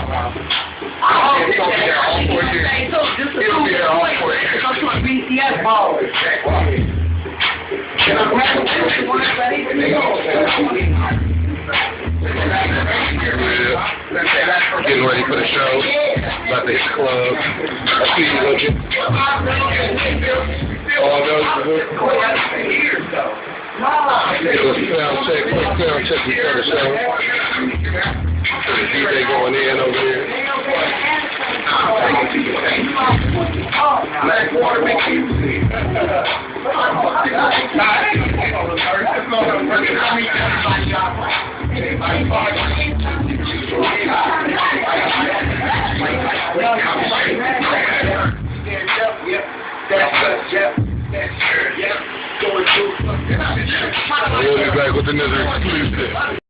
He'll be there all 4 years. He'll be there all 4 years. Go to a BCS ball. Getting ready for the show. About this club. I see you looking. All those. Sound check before the show. The DJ going in over there. Black water makes you see. We'll be back with another exclusive.